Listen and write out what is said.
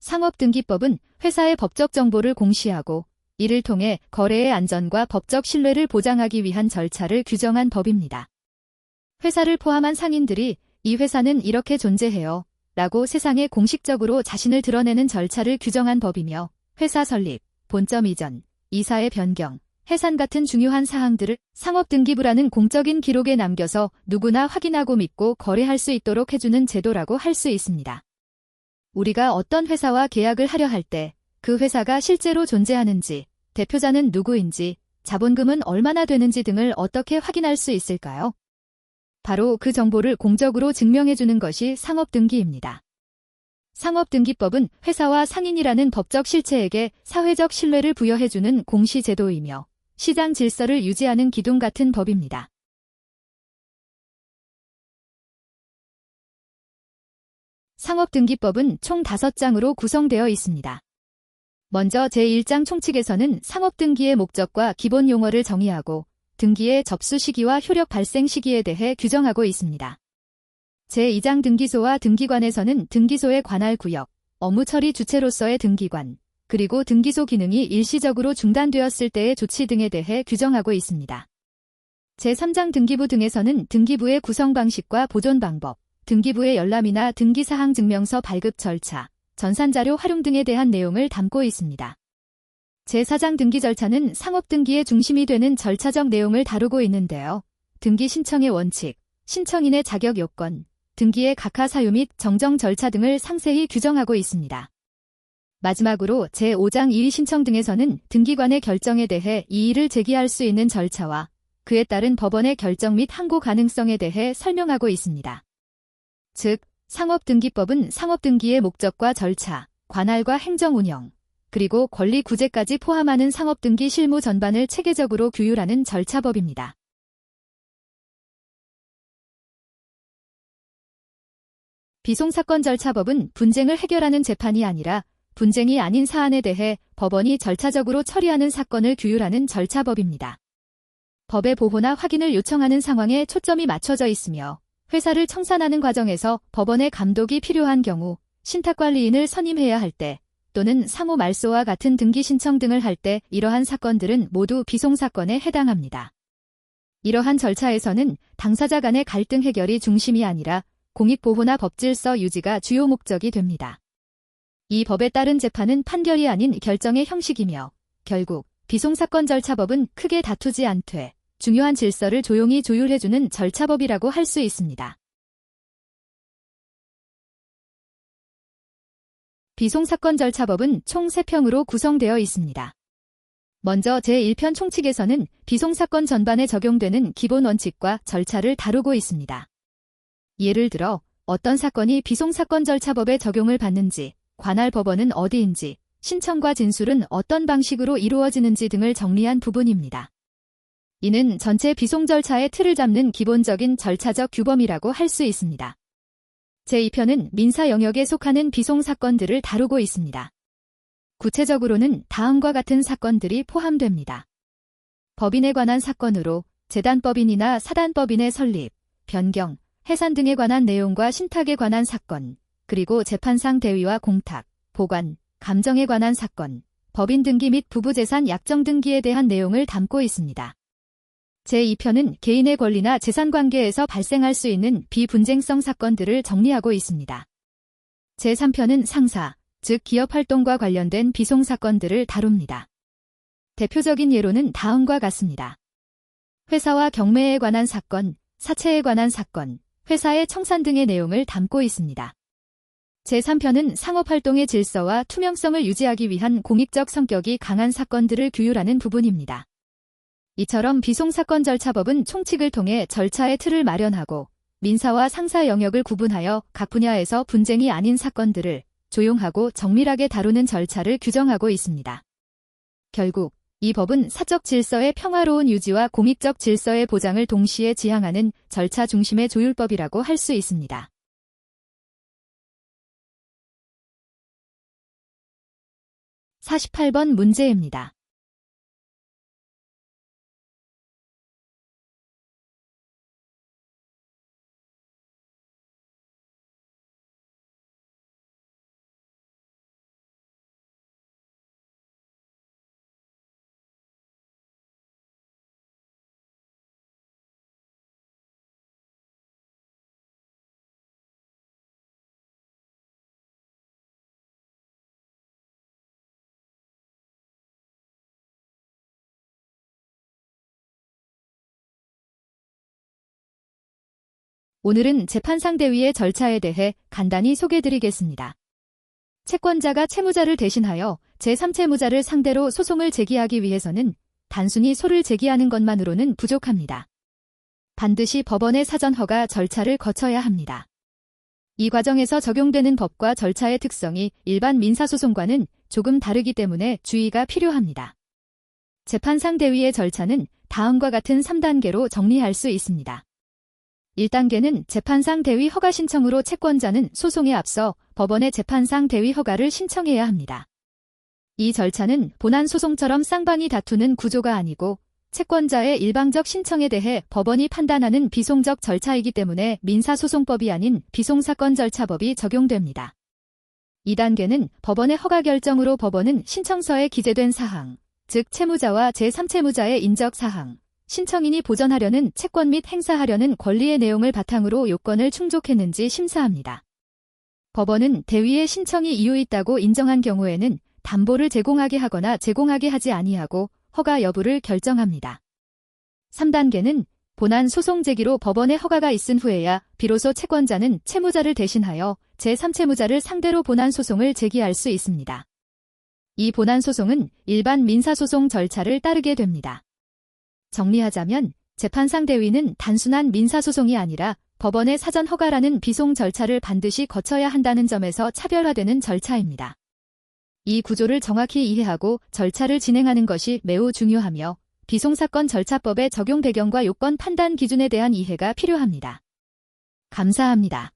상업등기법은 회사의 법적 정보를 공시하고 이를 통해 거래의 안전과 법적 신뢰를 보장하기 위한 절차를 규정한 법입니다. 회사를 포함한 상인들이 이 회사는 이렇게 존재해요 라고 세상에 공식적으로 자신을 드러내는 절차를 규정한 법이며 회사 설립, 본점 이전, 이사의 변경, 해산 같은 중요한 사항들을 상업등기부라는 공적인 기록에 남겨서 누구나 확인하고 믿고 거래할 수 있도록 해주는 제도라고 할 수 있습니다. 우리가 어떤 회사와 계약을 하려 할 때 그 회사가 실제로 존재하는지, 대표자는 누구인지, 자본금은 얼마나 되는지 등을 어떻게 확인할 수 있을까요? 바로 그 정보를 공적으로 증명해주는 것이 상업등기입니다. 상업등기법은 회사와 상인이라는 법적 실체에게 사회적 신뢰를 부여해주는 공시제도이며 시장 질서를 유지하는 기둥 같은 법입니다. 상업등기법은 총 5장으로 구성되어 있습니다. 먼저 제1장 총칙에서는 상업등기의 목적과 기본 용어를 정의하고 등기의 접수 시기와 효력 발생 시기에 대해 규정하고 있습니다. 제2장 등기소와 등기관에서는 등기소의 관할 구역, 업무 처리 주체로서의 등기관, 그리고 등기소 기능이 일시적으로 중단되었을 때의 조치 등에 대해 규정하고 있습니다. 제3장 등기부 등에서는 등기부의 구성 방식과 보존 방법, 등기부의 열람이나 등기사항 증명서 발급 절차, 전산자료 활용 등에 대한 내용을 담고 있습니다. 제4장 등기 절차는 상업등기의 중심이 되는 절차적 내용을 다루고 있는데요. 등기 신청의 원칙, 신청인의 자격 요건, 등기의 각하 사유 및 정정 절차 등을 상세히 규정하고 있습니다. 마지막으로 제5장 이의 신청 등에서는 등기관의 결정에 대해 이의를 제기할 수 있는 절차와 그에 따른 법원의 결정 및 항고 가능성에 대해 설명하고 있습니다. 즉, 상업등기법은 상업등기의 목적과 절차, 관할과 행정운영, 그리고 권리 구제까지 포함하는 상업등기 실무 전반을 체계적으로 규율하는 절차법입니다. 비송사건 절차법은 분쟁을 해결하는 재판이 아니라 분쟁이 아닌 사안에 대해 법원이 절차적으로 처리하는 사건을 규율하는 절차법입니다. 법의 보호나 확인을 요청하는 상황에 초점이 맞춰져 있으며 회사를 청산하는 과정에서 법원의 감독이 필요한 경우 신탁관리인을 선임해야 할 때 또는 상호 말소와 같은 등기 신청 등을 할 때 이러한 사건들은 모두 비송사건에 해당합니다. 이러한 절차에서는 당사자 간의 갈등 해결이 중심이 아니라 공익보호나 법질서 유지가 주요 목적이 됩니다. 이 법에 따른 재판은 판결이 아닌 결정의 형식이며 결국 비송사건 절차법은 크게 다투지 않되 중요한 질서를 조용히 조율해주는 절차법이라고 할 수 있습니다. 비송사건 절차법은 총 3편으로 구성되어 있습니다. 먼저 제1편 총칙에서는 비송사건 전반에 적용되는 기본 원칙과 절차를 다루고 있습니다. 예를 들어 어떤 사건이 비송사건 절차법에 적용을 받는지, 관할 법원은 어디인지, 신청과 진술은 어떤 방식으로 이루어지는지 등을 정리한 부분입니다. 이는 전체 비송 절차의 틀을 잡는 기본적인 절차적 규범이라고 할 수 있습니다. 제2편은 민사 영역에 속하는 비송 사건들을 다루고 있습니다. 구체적으로는 다음과 같은 사건들이 포함됩니다. 법인에 관한 사건으로 재단법인이나 사단법인의 설립, 변경, 해산 등에 관한 내용과 신탁에 관한 사건, 그리고 재판상 대위와 공탁, 보관, 감정에 관한 사건, 법인 등기 및 부부재산 약정 등기에 대한 내용을 담고 있습니다. 제2편은 개인의 권리나 재산 관계에서 발생할 수 있는 비분쟁성 사건들을 정리하고 있습니다. 제3편은 상사, 즉 기업 활동과 관련된 비송 사건들을 다룹니다. 대표적인 예로는 다음과 같습니다. 회사와 경매에 관한 사건, 사채에 관한 사건, 회사의 청산 등의 내용을 담고 있습니다. 제3편은 상업활동의 질서와 투명성을 유지하기 위한 공익적 성격이 강한 사건들을 규율하는 부분입니다. 이처럼 비송사건 절차법은 총칙을 통해 절차의 틀을 마련하고 민사와 상사 영역을 구분하여 각 분야에서 분쟁이 아닌 사건들을 조용하고 정밀하게 다루는 절차를 규정하고 있습니다. 결국 이 법은 사적 질서의 평화로운 유지와 공익적 질서의 보장을 동시에 지향하는 절차 중심의 조율법이라고 할 수 있습니다. 48번 문제입니다. 오늘은 재판상대위의 절차에 대해 간단히 소개드리겠습니다. 채권자가 채무자를 대신하여 제3채무자를 상대로 소송을 제기하기 위해서는 단순히 소를 제기하는 것만으로는 부족합니다. 반드시 법원의 사전 허가 절차를 거쳐야 합니다. 이 과정에서 적용되는 법과 절차의 특성이 일반 민사소송과는 조금 다르기 때문에 주의가 필요합니다. 재판상대위의 절차는 다음과 같은 3단계로 정리할 수 있습니다. 1단계는 재판상대위 허가 신청으로 채권자는 소송에 앞서 법원의 재판상대위 허가를 신청해야 합니다. 이 절차는 본안소송처럼 쌍방이 다투는 구조가 아니고 채권자의 일방적 신청에 대해 법원이 판단하는 비송적 절차이기 때문에 민사소송법이 아닌 비송사건절차법이 적용됩니다. 2단계는 법원의 허가 결정으로 법원은 신청서에 기재된 사항, 즉 채무자와 제3채무자의 인적사항, 신청인이 보전하려는 채권 및 행사하려는 권리의 내용을 바탕으로 요건을 충족했는지 심사합니다. 법원은 대위의 신청이 이유 있다고 인정한 경우에는 담보를 제공하게 하거나 제공하게 하지 아니하고 허가 여부를 결정합니다. 3단계는 본안 소송 제기로 법원의 허가가 있은 후에야 비로소 채권자는 채무자를 대신하여 제3채무자를 상대로 본안 소송을 제기할 수 있습니다. 이 본안 소송은 일반 민사소송 절차를 따르게 됩니다. 정리하자면 재판상대위는 단순한 민사소송이 아니라 법원의 사전 허가라는 비송 절차를 반드시 거쳐야 한다는 점에서 차별화되는 절차입니다. 이 구조를 정확히 이해하고 절차를 진행하는 것이 매우 중요하며 비송사건 절차법의 적용 배경과 요건 판단 기준에 대한 이해가 필요합니다. 감사합니다.